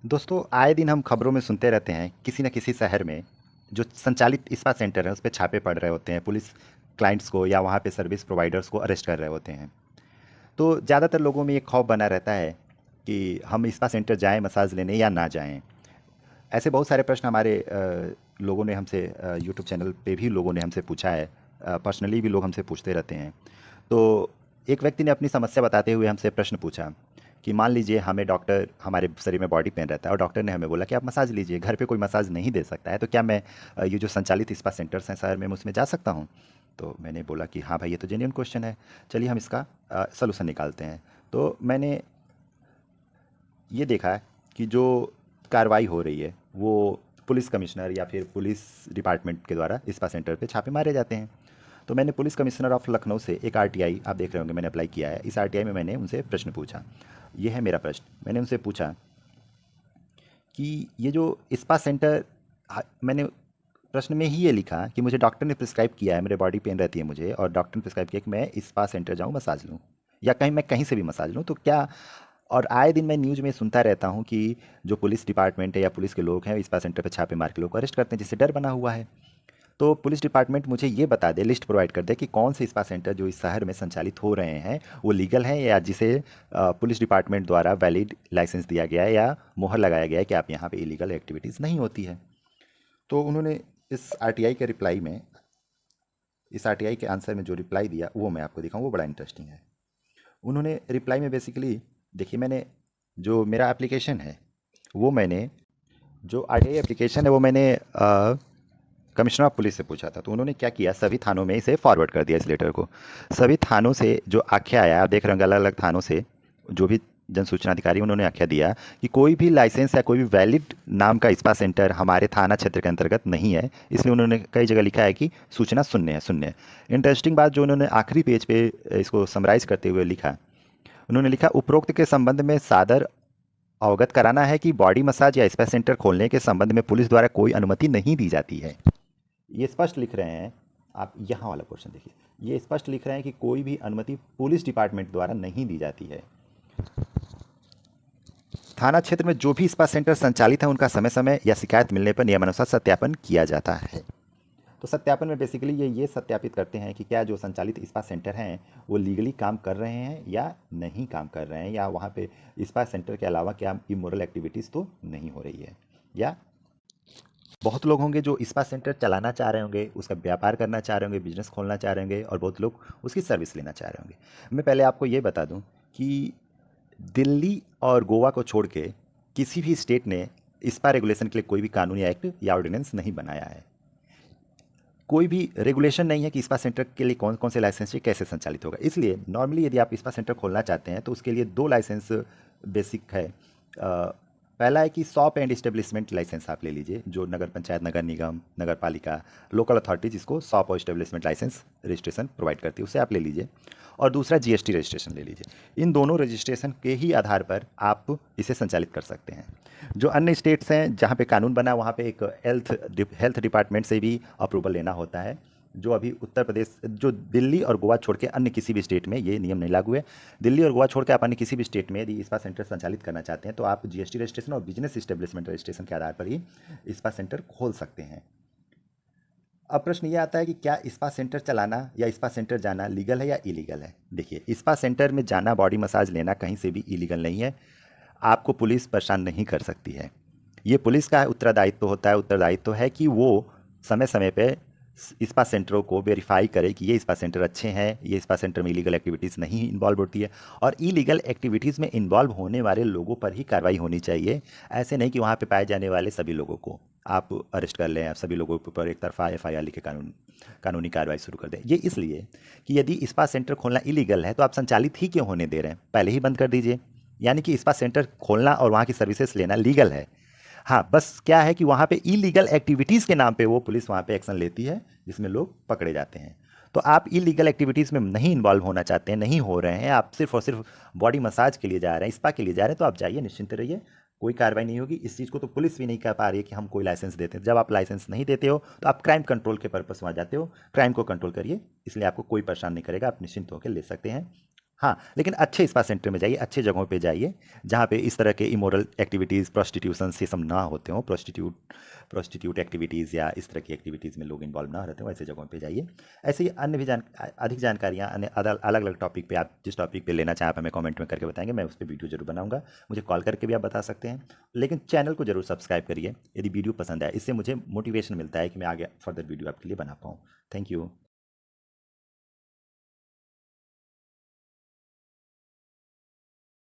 दोस्तों, आए दिन हम खबरों में सुनते रहते हैं किसी न किसी शहर में जो संचालित स्पा सेंटर है उस पे छापे पड़ रहे होते हैं। पुलिस क्लाइंट्स को या वहाँ पे सर्विस प्रोवाइडर्स को अरेस्ट कर रहे होते हैं। तो ज़्यादातर लोगों में ये खौफ बना रहता है कि हम स्पा सेंटर जाएं मसाज लेने या ना जाएं। ऐसे बहुत सारे प्रश्न हमारे लोगों ने हमसे यूट्यूब चैनल पे भी लोगों ने हमसे पूछा है। पर्सनली भी लोग हमसे पूछते रहते हैं। तो एक व्यक्ति ने अपनी समस्या बताते हुए हमसे प्रश्न पूछा कि मान लीजिए हमें डॉक्टर हमारे शरीर में बॉडी पेन रहता है और डॉक्टर ने हमें बोला कि आप मसाज लीजिए, घर पे कोई मसाज नहीं दे सकता है, तो क्या मैं ये जो संचालित स्पा सेंटर्स हैं शहर में मैं उसमें जा सकता हूँ? तो मैंने बोला कि हाँ भाई, ये तो जेन्युइन क्वेश्चन है, चलिए हम इसका सलूशन निकालते हैं। तो मैंने ये देखा है कि जो कार्रवाई हो रही है वो पुलिस कमिश्नर या फिर पुलिस डिपार्टमेंट के द्वारा स्पा सेंटर पे छापे मारे जाते हैं। तो मैंने पुलिस कमिश्नर ऑफ लखनऊ से एक आरटीआई, आप देख रहे होंगे मैंने अप्लाई किया है, इस आरटीआई में मैंने उनसे प्रश्न पूछा। ये है मेरा प्रश्न। मैंने उनसे पूछा कि ये जो स्पा सेंटर, मैंने प्रश्न में ही ये लिखा कि मुझे डॉक्टर ने प्रिस्क्राइब किया है, मेरे बॉडी पेन रहती है मुझे और डॉक्टर ने प्रिस्क्राइब किया कि मैं स्पा सेंटर जाऊँ मसाज लूँ या कहीं मैं कहीं से भी मसाज लूँ, तो क्या? और आए दिन मैं न्यूज़ में सुनता रहता हूँ कि जो पुलिस डिपार्टमेंट है या पुलिस के लोग हैं स्पा सेंटर पे छापे मार के लोग को अरेस्ट करते हैं, जिससे डर बना हुआ है। तो पुलिस डिपार्टमेंट मुझे ये बता दे, लिस्ट प्रोवाइड कर दे कि कौन से स्पा सेंटर जो इस शहर में संचालित हो रहे हैं वो लीगल हैं या जिसे पुलिस डिपार्टमेंट द्वारा वैलिड लाइसेंस दिया गया है या मोहर लगाया गया है कि आप यहाँ पे इलीगल एक्टिविटीज़ नहीं होती है। तो उन्होंने इस आरटीआई के रिप्लाई में, इस आरटीआई के आंसर में जो रिप्लाई दिया वो मैं आपको दिखाऊं, वो बड़ा इंटरेस्टिंग है। उन्होंने रिप्लाई में बेसिकली, देखिए, मैंने जो मेरा एप्लीकेशन है वो मैंने, जो आरटीआई एप्लीकेशन है वो मैंने कमिश्नर ऑफ पुलिस से पूछा था। तो उन्होंने क्या किया, सभी थानों में इसे फॉरवर्ड कर दिया इस लेटर को। सभी थानों से जो आख्या आया, आप देख रहे होंगे अलग अलग थानों से जो भी जन सूचना अधिकारी उन्होंने आख्या दिया कि कोई भी लाइसेंस या कोई भी वैलिड नाम का स्पा सेंटर हमारे थाना क्षेत्र के अंतर्गत नहीं है। इसलिए उन्होंने कई जगह लिखा है कि सूचना शून्य है, शून्य है। इंटरेस्टिंग बात जो उन्होंने आखिरी पेज पे इसको समराइज करते हुए लिखा, उन्होंने लिखा उपरोक्त के संबंध में सादर अवगत कराना है कि बॉडी मसाज या स्पा सेंटर खोलने के संबंध में पुलिस द्वारा कोई अनुमति नहीं दी जाती है। ये स्पष्ट लिख रहे हैं। आप यहाँ वाला क्वेश्चन देखिए, ये स्पष्ट लिख रहे हैं कि कोई भी अनुमति पुलिस डिपार्टमेंट द्वारा नहीं दी जाती है। थाना क्षेत्र में जो भी स्पा सेंटर संचालित है उनका समय समय या शिकायत मिलने पर नियमानुसार सत्यापन किया जाता है। तो सत्यापन में बेसिकली ये सत्यापित करते हैं कि क्या जो संचालित स्पा सेंटर हैं वो लीगली काम कर रहे हैं या नहीं काम कर रहे हैं, या वहाँ पे स्पा सेंटर के अलावा क्या इमोरल एक्टिविटीज़ तो नहीं हो रही है। या बहुत लोग होंगे जो स्पा सेंटर चलाना चाह रहे होंगे, उसका व्यापार करना चाह रहे होंगे, बिजनेस खोलना चाह रहे होंगे और बहुत लोग उसकी सर्विस लेना चाह रहे होंगे। मैं पहले आपको ये बता दूं कि दिल्ली और गोवा को छोड़ के किसी भी स्टेट ने स्पा रेगुलेशन के लिए कोई भी कानूनी एक्ट या ऑर्डिनेंस नहीं बनाया है। कोई भी रेगुलेशन नहीं है कि स्पा सेंटर के लिए कौन कौन से लाइसेंस से कैसे संचालित होगा। इसलिए नॉर्मली यदि आप स्पा सेंटर खोलना चाहते हैं तो उसके लिए दो लाइसेंस बेसिक है। पहला है कि शॉप एंड इस्टेब्लिशमेंट लाइसेंस आप ले लीजिए, जो नगर पंचायत, नगर निगम, नगर पालिका, लोकल अथॉरिटी जिसको शॉप और इस्टेब्लिशमेंट लाइसेंस रजिस्ट्रेशन प्रोवाइड करती है, उसे आप ले लीजिए। और दूसरा जीएसटी रजिस्ट्रेशन ले लीजिए। इन दोनों रजिस्ट्रेशन के ही आधार पर आप इसे संचालित कर सकते हैं। जो अन्य स्टेट्स हैं जहाँ पे कानून बना वहाँ पे एक हेल्थ डिपार्टमेंट से भी अप्रूवल लेना होता है, जो अभी उत्तर प्रदेश, जो दिल्ली और गोवा छोड़ के अन्य किसी भी स्टेट में ये नियम नहीं लागू है। दिल्ली और गोवा छोड़ के आप अन्य किसी भी स्टेट में यदि स्पा सेंटर संचालित करना चाहते हैं तो आप जीएसटी रजिस्ट्रेशन और बिजनेस इस्टेब्लिशमेंट रजिस्ट्रेशन के आधार पर ही स्पा सेंटर खोल सकते हैं। अब प्रश्न ये आता है कि क्या स्पा सेंटर चलाना या स्पा सेंटर जाना लीगल है या इलीगल है। देखिए, स्पा सेंटर में जाना, बॉडी मसाज लेना कहीं से भी इलीगल नहीं है। आपको पुलिस परेशान नहीं कर सकती है। ये पुलिस का उत्तरदायित्व होता है, उत्तरदायित्व है कि वो समय समय पे स्पा सेंटरों को वेरीफाई करे कि ये स्पा सेंटर अच्छे हैं, ये स्पा सेंटर में इलीगल एक्टिविटीज़ नहीं इन्वॉल्व होती है, और इलीगल एक्टिविटीज़ में इन्वॉल्व होने वाले लोगों पर ही कार्रवाई होनी चाहिए। ऐसे नहीं कि वहाँ पे पाए जाने वाले सभी लोगों को आप अरेस्ट कर लें, आप सभी लोगों के ऊपर एक तरफा एफआईआर लिख के कानूनी कार्रवाई शुरू कर दें। ये इसलिए कि यदि स्पा सेंटर खोलना इलीगल है तो आप संचालित ही क्यों होने दे रहे हैं, पहले ही बंद कर दीजिए। यानी कि स्पा सेंटर खोलना और वहाँ की सर्विसेज लेना लीगल है। हाँ, बस क्या है कि वहाँ पे इलीगल एक्टिविटीज़ के नाम पे वो पुलिस वहाँ पे एक्शन लेती है जिसमें लोग पकड़े जाते हैं। तो आप इलीगल एक्टिविटीज़ में नहीं इन्वॉल्व होना चाहते हैं, नहीं हो रहे हैं, आप सिर्फ और सिर्फ बॉडी मसाज के लिए जा रहे हैं, स्पा के लिए जा रहे हैं, तो आप जाइए, निश्चिंत रहिए, कोई कार्रवाई नहीं होगी। इस चीज़ को तो पुलिस भी नहीं कह पा रही है कि हम कोई लाइसेंस देते हैं। जब आप लाइसेंस नहीं देते हो तो आप क्राइम कंट्रोल के पर्पस वहाँ जाते हो, क्राइम को कंट्रोल करिए, इसलिए आपको कोई परेशान नहीं करेगा, आप निश्चिंत होकर ले सकते हैं। हाँ, लेकिन अच्छे स्पा सेंटर में जाइए, अच्छे जगहों पे जाइए, जहाँ पे इस तरह के इमोरल एक्टिविटीज़, प्रोस्टिट्यूशन ये सब ना होते हों, प्रोस्टिट्यूट एक्टिविटीज़ या इस तरह की एक्टिविटीज़ में लोग इन्वॉल्व ना रहते हों, ऐसे जगहों पे जाइए। ऐसे ही अन्य भी अधिक जानकारियाँ अन्य अलग-अलग टॉपिक पे, आप जिस टॉपिक पे लेना चाहें आप हमें कमेंट में करके बताएँगे, मैं उस पे वीडियो ज़रूर बनाऊँगा। मुझे कॉल करके भी आप बता सकते हैं। लेकिन चैनल को ज़रूर सब्सक्राइब करिए, यदि वीडियो पसंद आए। इससे मुझे मोटिवेशन मिलता है कि मैं आगे फर्दर वीडियो आपके लिए बना पाऊँ। Thank you.